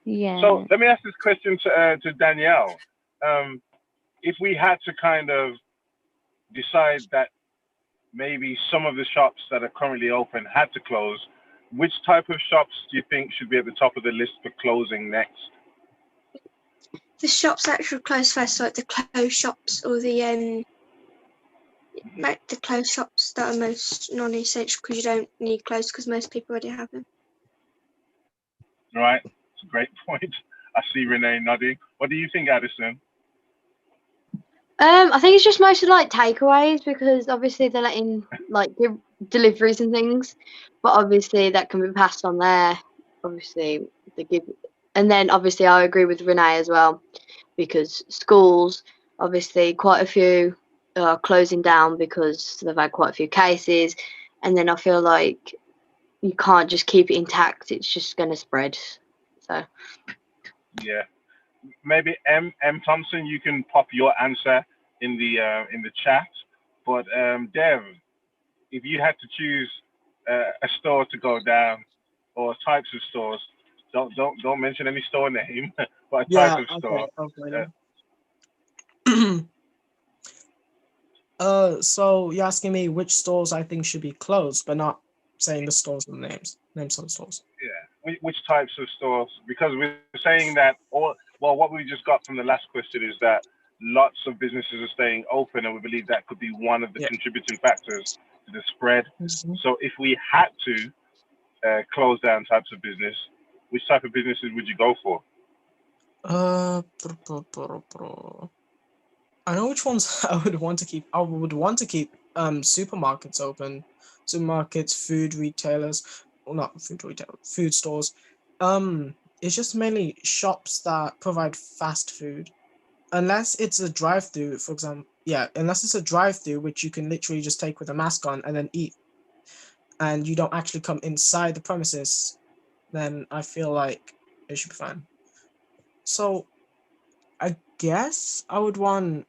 Yeah. So let me ask this question to Danielle. If we had to kind of decide that maybe some of the shops that are currently open had to close, which type of shops do you think should be at the top of the list for closing next? The shops that should close first, like the clothes shops or the clothes shops that are most non-essential because you don't need clothes because most people already have them. Right, it's a great point. I see Renee nodding. What do you think, Addison? I think it's just mostly like takeaways, because obviously they're letting like give deliveries and things, but obviously that can be passed on there. Obviously they give, and then obviously I agree with Renee as well, because schools, obviously quite a few are closing down because they've had quite a few cases, and then I feel like you can't just keep it intact, it's just going to spread. So Yeah, maybe M Thompson, you can pop your answer in the chat. But Dev, if you had to choose a store to go down or types of stores, don't mention any store name, but a type of store. So you're asking me which stores I think should be closed, but not saying the stores and names of the stores. Yeah, which types of stores? Because we're saying that what we just got from the last question is that lots of businesses are staying open, and we believe that could be one of the contributing factors to the spread. Mm-hmm. So if we had to close down types of business, which type of businesses would you go for? I know which ones I would want to keep. I would want to keep supermarkets open, supermarkets, food retailers, well, not food retail, food stores. It's just mainly shops that provide fast food, unless it's a drive-through. For example, Yeah, unless it's a drive-through, which you can literally just take with a mask on and then eat, and you don't actually come inside the premises, then I feel like it should be fine. So I guess I would want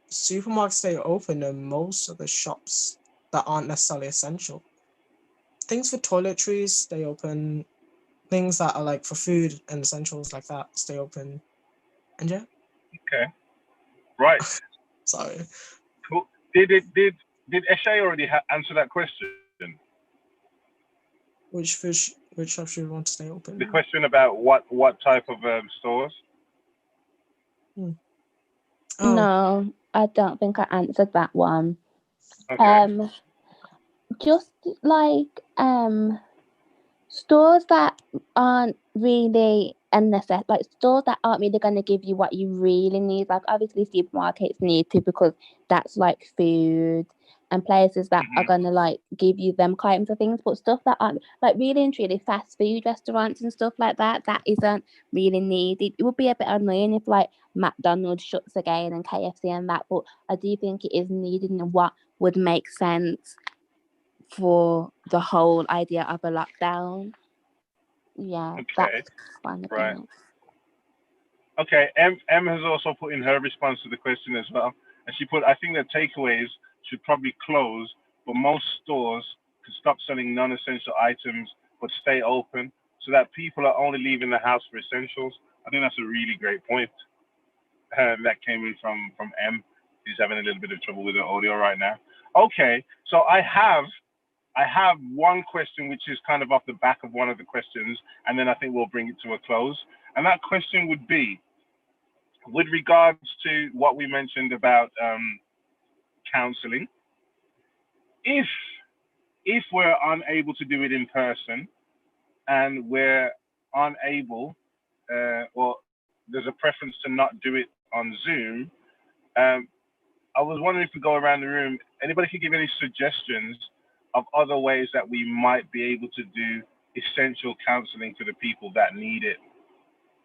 supermarkets stay open and most of the shops that aren't necessarily essential. Things for toiletries stay open. Things that are like for food and essentials like that stay open. And yeah, Okay. Right. sorry. Cool. Did Eshay already answer that question? Which shop should we want to stay open? The question about what type of stores? Oh, No, I don't think I answered that one. Okay. Just like stores that aren't really unnecessary, like stores that aren't really going to give you what you really need. Like obviously supermarkets need to, because that's like food, and places that are going to like give you them kinds of things. But stuff that aren't like really and truly fast food restaurants and stuff like that, that isn't really needed. It would be a bit annoying if like McDonald's shuts again and KFC and that, but I do think it is needed and what would make sense for the whole idea of a lockdown. Yeah, Okay. that's one of Right. it. Okay. M has also put in her response to the question as well, and she put, I think that takeaways should probably close, but most stores could stop selling non-essential items but stay open so that people are only leaving the house for essentials. I think that's a really great point. That came in from M. He's having a little bit of trouble with the audio right now. Okay, so I have one question which is kind of off the back of one of the questions, and then I think we'll bring it to a close. And that question would be, with regards to what we mentioned about counseling, if we're unable to do it in person and we're unable, or there's a preference to not do it on Zoom, I was wondering if we go around the room, anybody could give any suggestions of other ways that we might be able to do essential counseling for the people that need it.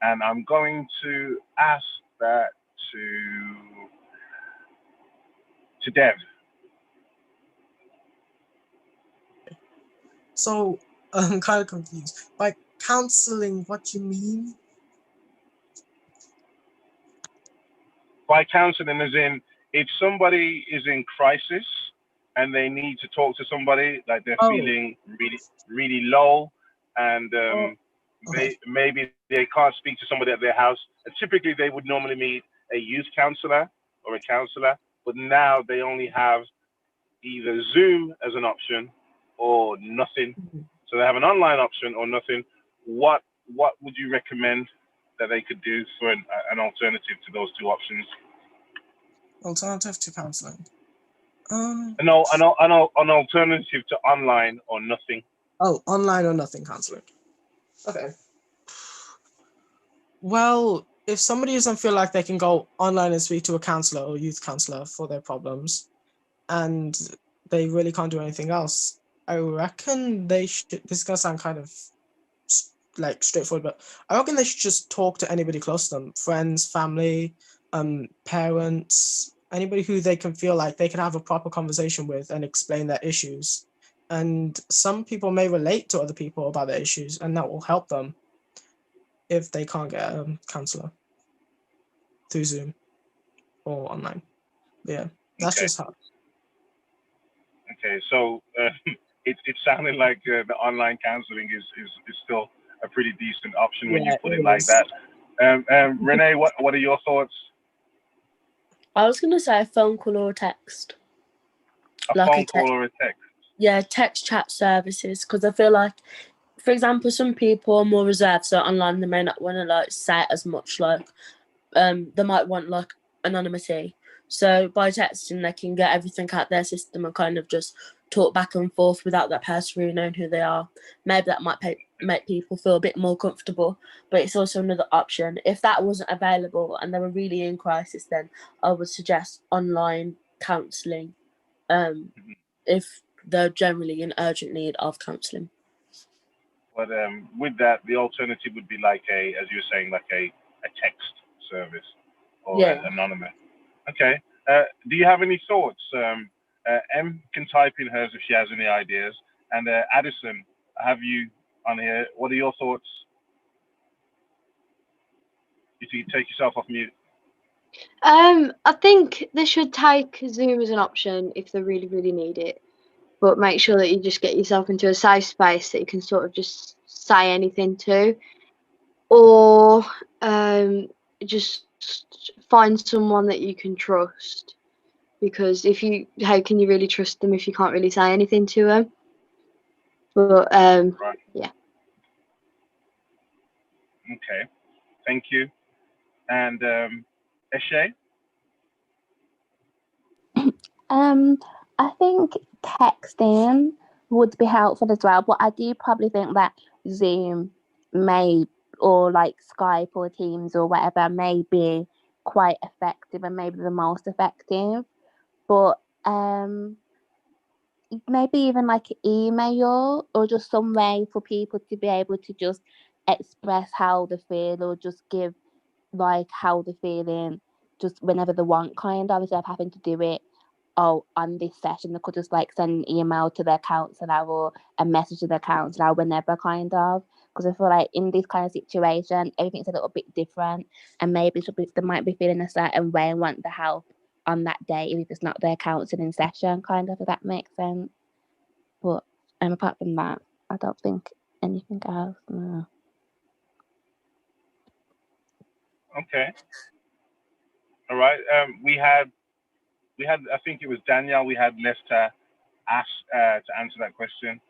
And I'm going to ask that to Dev. So I'm kind of confused. By counseling, what do you mean? By counseling, as in, if somebody is in crisis and they need to talk to somebody, like they're feeling really low, and maybe they can't speak to somebody at their house. And typically, they would normally meet a youth counselor or a counselor, but now they only have either Zoom as an option or nothing. So they have an online option or nothing. What would you recommend that they could do for an alternative to those two options? Alternative to counseling. No, an alternative to online or nothing. Oh, online or nothing counseling. Okay. Well, if somebody doesn't feel like they can go online and speak to a counselor or youth counselor for their problems, and they really can't do anything else, I reckon they should. This is gonna sound kind of like straightforward, but I reckon they should just talk to anybody close to them, friends, family, parents, anybody who they can feel like they can have a proper conversation with and explain their issues. And some people may relate to other people about their issues, and that will help them if they can't get a counselor through Zoom or online. Yeah, that's just how. Okay, so it's sounding like the online counseling is still a pretty decent option when you put it like that. Renee, what are your thoughts? I was going to say a phone call or a text. A phone call or a text? Yeah, text chat services, because I feel like, for example, some people are more reserved, so online they may not want to like say as much, like they might want like anonymity. So by texting they can get everything out their system and kind of just talk back and forth without that person really knowing who they are. Maybe that might make people feel a bit more comfortable, but it's also another option. If that wasn't available and they were really in crisis, then I would suggest online counselling, if they're generally in urgent need of counselling. But with that, the alternative would be like as you were saying, like a text service or anonymous. Okay. Do you have any thoughts? Em can type in hers if she has any ideas. And Addison, I have you on here. What are your thoughts? If you take yourself off mute. I think they should take Zoom as an option if they really, really need it, but make sure that you just get yourself into a safe space that you can sort of just say anything to, or just find someone that you can trust. Because how can you really trust them if you can't really say anything to them? But Right. yeah. Okay. Thank you. And Eshe? I think texting would be helpful as well, but I do probably think that Zoom may, or like Skype or Teams or whatever, may be quite effective and maybe the most effective. But maybe even like email or just some way for people to be able to just express how they feel or just give like how they're feeling just whenever they want, kind of, instead of having to do it on this session. They could just like send an email to their counselor or a message to their counselor whenever, kind of, because I feel like in this kind of situation everything's a little bit different, and maybe they might be feeling a certain way and want the help on that day if it's not their counselling session, kind of, if that makes sense. But apart from that, I don't think anything else. No. Okay. All right. We had, I think it was Danielle, we had Lester ask to answer that question.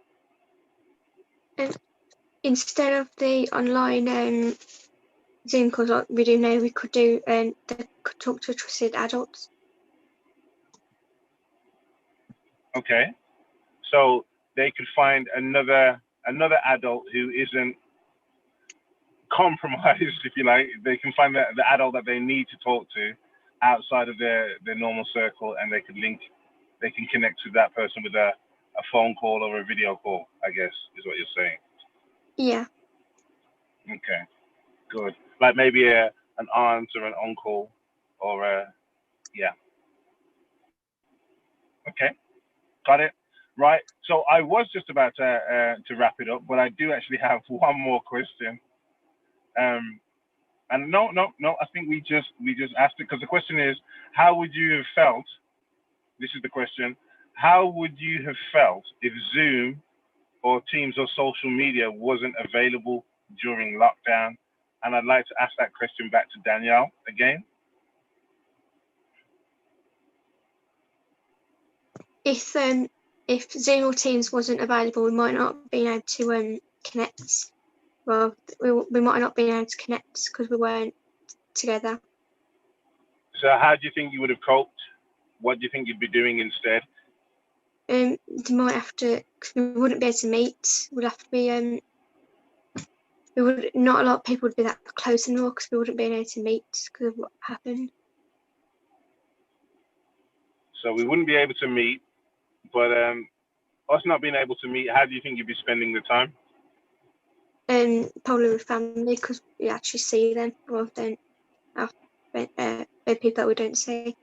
Instead of the online Zoom calls like we do now, we could do they could talk to trusted adults. Okay. So they could find another adult who isn't compromised, if you like. They can find the adult that they need to talk to outside of their normal circle, and they can connect to that person with a phone call or a video call, I guess, is what you're saying. Yeah. Okay, good. Like maybe an aunt or an uncle, or yeah. Okay, got it. Right. So I was just about to wrap it up, but I do actually have one more question. And no, I think we just asked it, because the question is, how would you have felt? This is the question. How would you have felt if Zoom or Teams or social media wasn't available during lockdown? And I'd like to ask that question back to Danielle again. If Zoom or Teams wasn't available, we might not have been able to connect. Well, we might not have been able to connect because we weren't together. So how do you think you would have coped? What do you think you'd be doing instead? They might have to, because we wouldn't be able to meet. We'd have to be not a lot of people would be that close anymore because we wouldn't be able to meet because of what happened. So we wouldn't be able to meet, but us not being able to meet, how do you think you'd be spending the time? Probably with family, because we actually see them, or don't people that we don't see.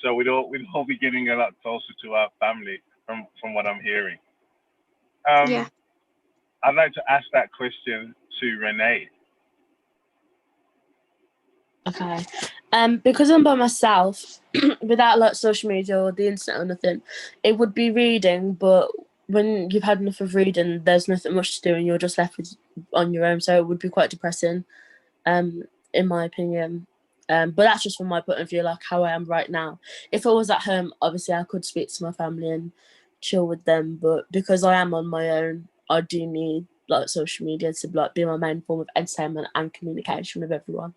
So we'd all be getting a lot closer to our family from what I'm hearing. Yeah. I'd like to ask that question to Renee. Okay. Because I'm by myself, without like social media or the internet or nothing, it would be reading, but when you've had enough of reading, there's nothing much to do and you're just left on your own, so it would be quite depressing, in my opinion. But that's just from my point of view, like how I am right now. If I was at home, obviously I could speak to my family and chill with them, but because I am on my own, I do need like social media to like be my main form of entertainment and communication with everyone.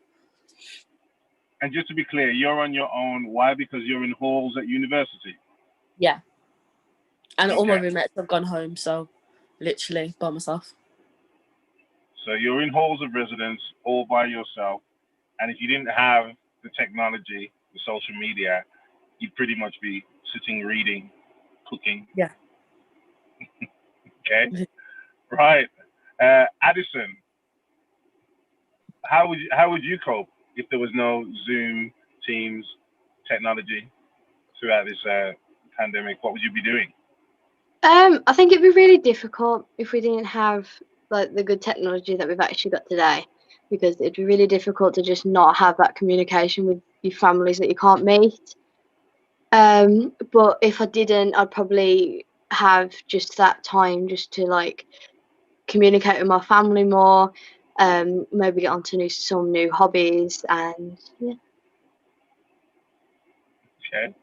And just to be clear, you're on your own. Why? Because you're in halls at university? Yeah. And all my Okay. roommates have gone home, so literally by myself. So you're in halls of residence all by yourself. And if you didn't have the technology, the social media, you'd pretty much be sitting, reading, cooking. Yeah. Okay. Right. Addison, how would you cope if there was no Zoom, Teams, technology throughout this pandemic, what would you be doing? I think it'd be really difficult if we didn't have like the good technology that we've actually got today, because it'd be really difficult to just not have that communication with your families that you can't meet. But if I didn't, I'd probably have just that time just to like communicate with my family more, maybe get onto some new hobbies, and yeah. Okay.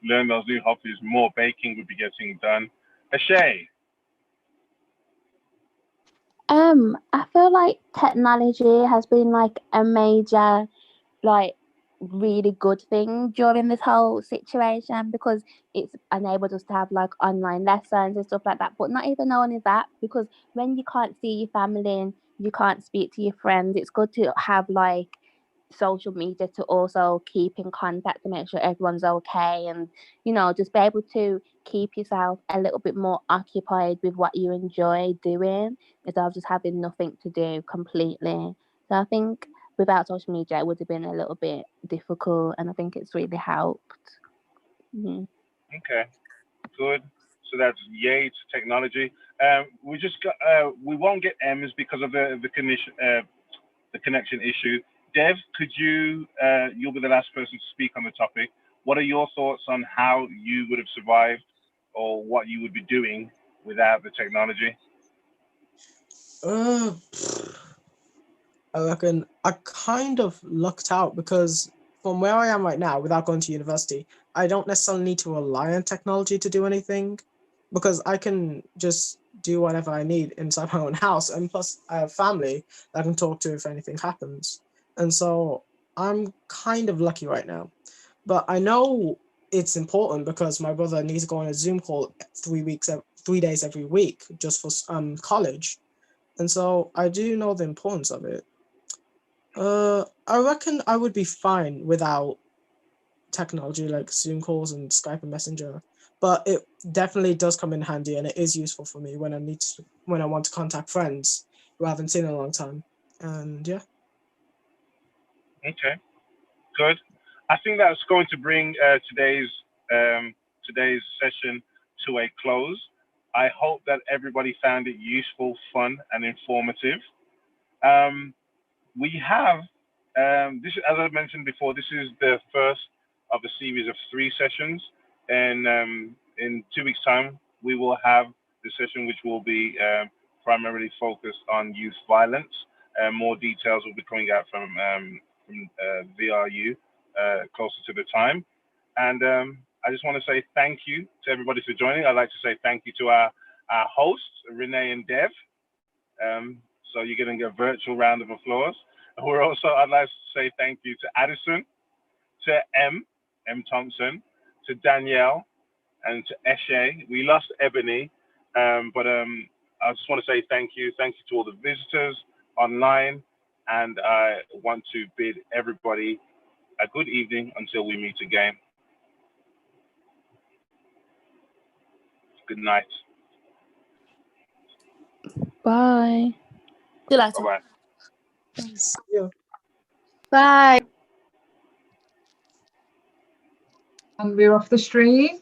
Learn those new hobbies. More baking would be getting done. Ashay. I feel like technology has been like a major, like, really good thing during this whole situation, because it's enabled us to have like online lessons and stuff like that. But not even only that, because when you can't see your family and you can't speak to your friends, it's good to have like social media to also keep in contact to make sure everyone's okay, and just be able to keep yourself a little bit more occupied with what you enjoy doing instead of just having nothing to do completely. So I think without social media it would have been a little bit difficult, and I think it's really helped. Okay, good. So that's yay to technology. We just got we won't get M's because of the connection issue. Dev, could you you'll be the last person to speak on the topic. What are your thoughts on how you would have survived, or what you would be doing without the technology? I reckon I kind of lucked out, because from where I am right now, without going to university, I don't necessarily need to rely on technology to do anything, because I can just do whatever I need inside my own house. And plus, I have family that I can talk to if anything happens. And so I'm kind of lucky right now. But I know it's important, because my brother needs to go on a Zoom call 3 days every week just for college. And so I do know the importance of it. I reckon I would be fine without technology like Zoom calls and Skype and Messenger, but it definitely does come in handy, and it is useful for me when I want to contact friends who I haven't seen in a long time. And yeah. Okay, good. I think that's going to bring today's session to a close. I hope that everybody found it useful, fun, and informative. We have this, as I mentioned before, this is the first of a series of 3 sessions, and in 2 weeks' time we will have the session which will be primarily focused on youth violence. More details will be coming out from VRU closer to the time, and I just want to say thank you to everybody for joining. I'd like to say thank you to our hosts, Renee and Dev. So you're getting a virtual round of applause. I'd like to say thank you to Addison, to M Thompson, to Danielle, and to Eshe. We lost Ebony, but I just want to say thank you. Thank you to all the visitors online, and I want to bid everybody a good evening until we meet again. Good night. Bye. See you later. Bye-bye. See you. Bye. And we're off the stream.